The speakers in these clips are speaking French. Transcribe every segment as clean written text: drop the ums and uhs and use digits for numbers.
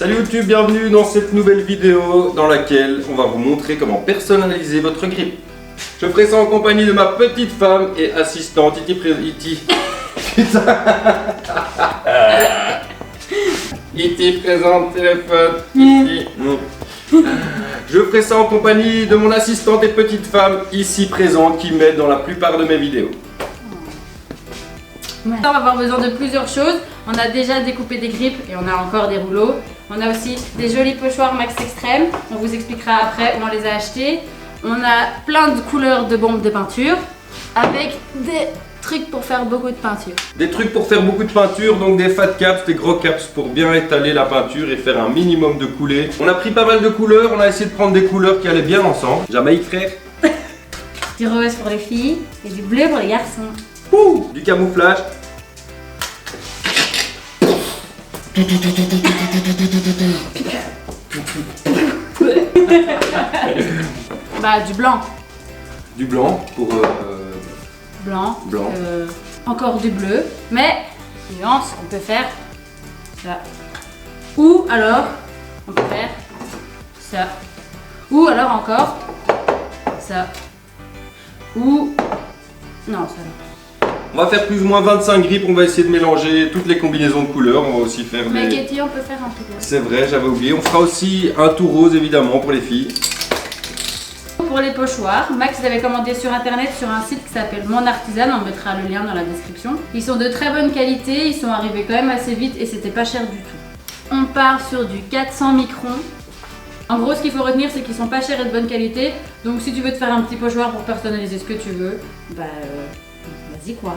Salut YouTube, bienvenue dans cette nouvelle vidéo dans laquelle on va vous montrer comment personnaliser votre grip. Je ferai ça en compagnie de ma petite femme et assistante Iti présente téléphone. Je ferai ça en compagnie de mon assistante et petite femme ici présente qui m'aide dans la plupart de mes vidéos. On va avoir besoin de plusieurs choses. On a déjà découpé des grippes et on a encore des rouleaux. On a aussi des jolis pochoirs Max Extreme. On vous expliquera après où on les a achetés. On a plein de couleurs de bombes de peinture avec des trucs pour faire beaucoup de peinture. Des trucs pour faire beaucoup de peinture, donc des fat caps, des gros caps pour bien étaler la peinture et faire un minimum de coulées. On a pris pas mal de couleurs, on a essayé de prendre des couleurs qui allaient bien ensemble. Jamaïque frère. Du rose pour les filles et du bleu pour les garçons. Ouh, du camouflage. Bah du blanc. Du blanc pour... Blanc. Blanc. Encore du bleu. Mais, nuance, on peut faire ça. Ou alors, on peut faire ça. Ou alors encore ça. Ou... Non, ça non. On va faire plus ou moins 25 grippes, on va essayer de mélanger toutes les combinaisons de couleurs. On va aussi faire Mais des... Katie, on peut faire un tout rose. C'est vrai, j'avais oublié. On fera aussi un tout rose évidemment pour les filles. Pour les pochoirs, Max l'avait commandé sur internet sur un site qui s'appelle Mon Artisan, on mettra le lien dans la description. Ils sont de très bonne qualité, ils sont arrivés quand même assez vite et c'était pas cher du tout. On part sur du 400 microns. En gros, ce qu'il faut retenir, c'est qu'ils sont pas chers et de bonne qualité. Donc si tu veux te faire un petit pochoir pour personnaliser ce que tu veux, bah vas-y quoi.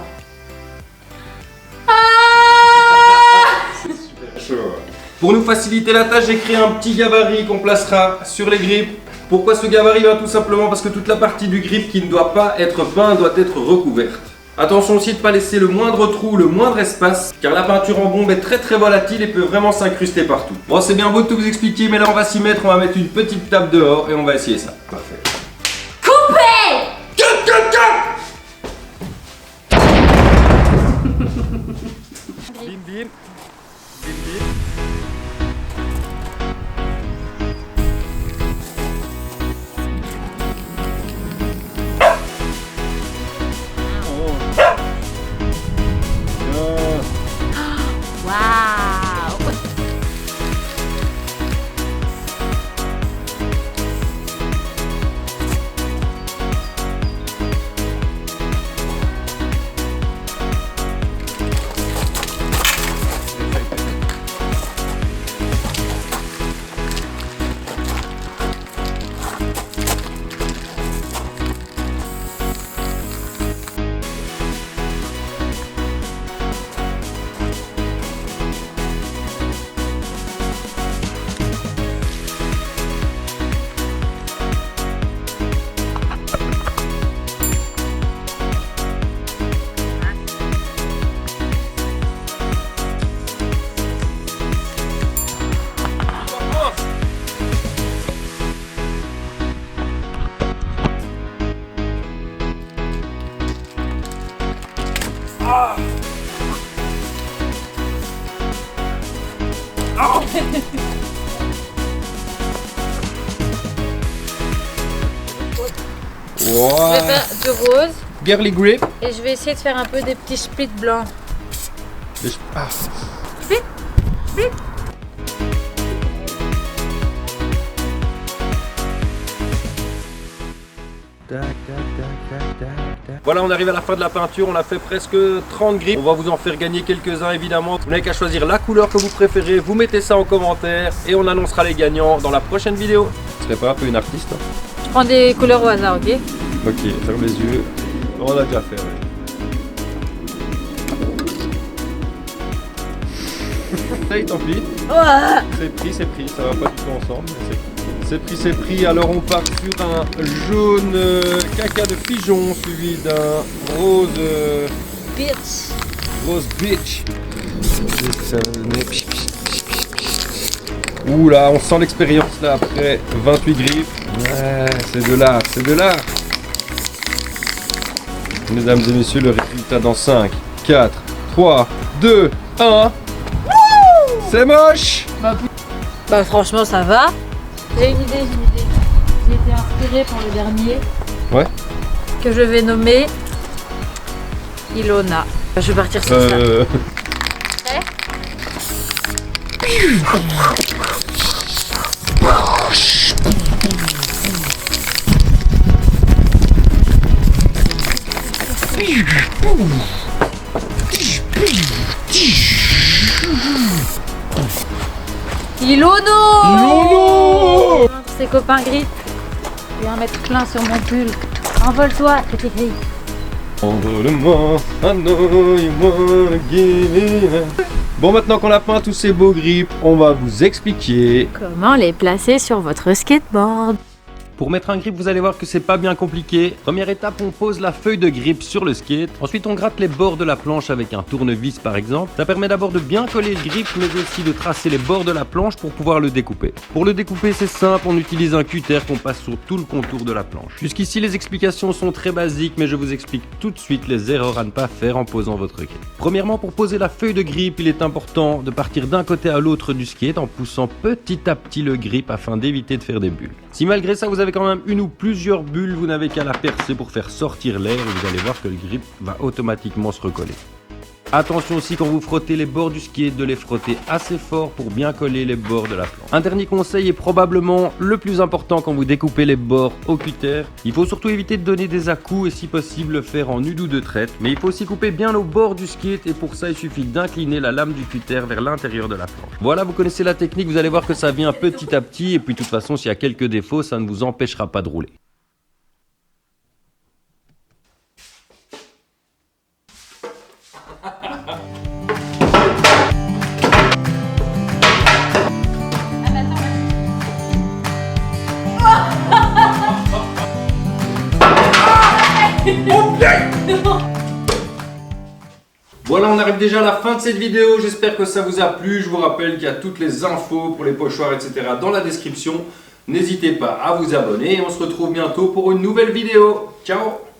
C'est super chaud. Pour nous faciliter la tâche, j'ai créé un petit gabarit qu'on placera sur les grippes. Pourquoi ce gabarit? Tout simplement parce que toute la partie du grip qui ne doit pas être peint doit être recouverte. Attention aussi de ne pas laisser le moindre trou, le moindre espace, car la peinture en bombe est très volatile et peut vraiment s'incruster partout. Bon, c'est bien beau de tout vous expliquer, mais là on va s'y mettre, on va mettre une petite table dehors et on va essayer ça. Parfait. Coupé! Bim bim. Bim bim. Waouh! Wow. Je vais faire du rose Girly grip. et je vais essayer de faire un peu des petits splits blancs. Ah. Split, split. Voilà, on arrive à la fin de la peinture, on a fait presque 30 grippes. On va vous en faire gagner quelques-uns évidemment. Vous n'avez qu'à choisir la couleur que vous préférez, vous mettez ça en commentaire et on annoncera les gagnants dans la prochaine vidéo. Tu serais pas un peu une artiste hein? Je prends des couleurs au hasard, ok? Ok, ferme les yeux. On l'a déjà fait, ouais. Hey, tant pis. C'est pris, ça va pas du tout ensemble. C'est pris. Alors on part sur un jaune caca de pigeon suivi d'un rose... Bitch. Rose bitch. Ouh là, on sent l'expérience là après 28 griffes. Ouais, c'est de l'art, c'est de l'art. Mesdames et messieurs, le résultat dans 5, 4, 3, 2, 1. C'est moche. Bah franchement ça va. J'ai une idée. J'ai été inspirée pour le dernier. Ouais. Que je vais nommer Ilona. Je vais partir sur ça. Ilono. Ses copains grippent. Je vais en mettre plein sur mon pull. Envole-toi, petit gris. Envole-moi, I know you wanna give it up. Bon, maintenant qu'on a peint tous ces beaux grips, on va vous expliquer Comment les placer sur votre skateboard. Pour mettre un grip, vous allez voir que c'est pas bien compliqué. Première étape, on pose la feuille de grip sur le skate. Ensuite, on gratte les bords de la planche avec un tournevis par exemple. Ça permet d'abord de bien coller le grip, mais aussi de tracer les bords de la planche pour pouvoir le découper. Pour le découper, c'est simple, on utilise un cutter qu'on passe sur tout le contour de la planche. Jusqu'ici, les explications sont très basiques, mais je vous explique tout de suite les erreurs à ne pas faire en posant votre grip. Premièrement, pour poser la feuille de grip, il est important de partir d'un côté à l'autre du skate en poussant petit à petit le grip afin d'éviter de faire des bulles. Si malgré ça, vous avez quand même une ou plusieurs bulles, vous n'avez qu'à la percer pour faire sortir l'air et vous allez voir que le grip va automatiquement se recoller. Attention aussi quand vous frottez les bords du skate de les frotter assez fort pour bien coller les bords de la planche. Un dernier conseil est probablement le plus important quand vous découpez les bords au cutter. Il faut surtout éviter de donner des à-coups et si possible le faire en une ou deux traites. Mais il faut aussi couper bien au bord du skate et pour ça il suffit d'incliner la lame du cutter vers l'intérieur de la planche. Voilà, vous connaissez la technique, vous allez voir que ça vient petit à petit et puis de toute façon s'il y a quelques défauts ça ne vous empêchera pas de rouler. Voilà, on arrive déjà à la fin de cette vidéo, j'espère que ça vous a plu. Je vous rappelle qu'il y a toutes les infos pour les pochoirs, etc. dans la description. N'hésitez pas à vous abonner et on se retrouve bientôt pour une nouvelle vidéo. Ciao!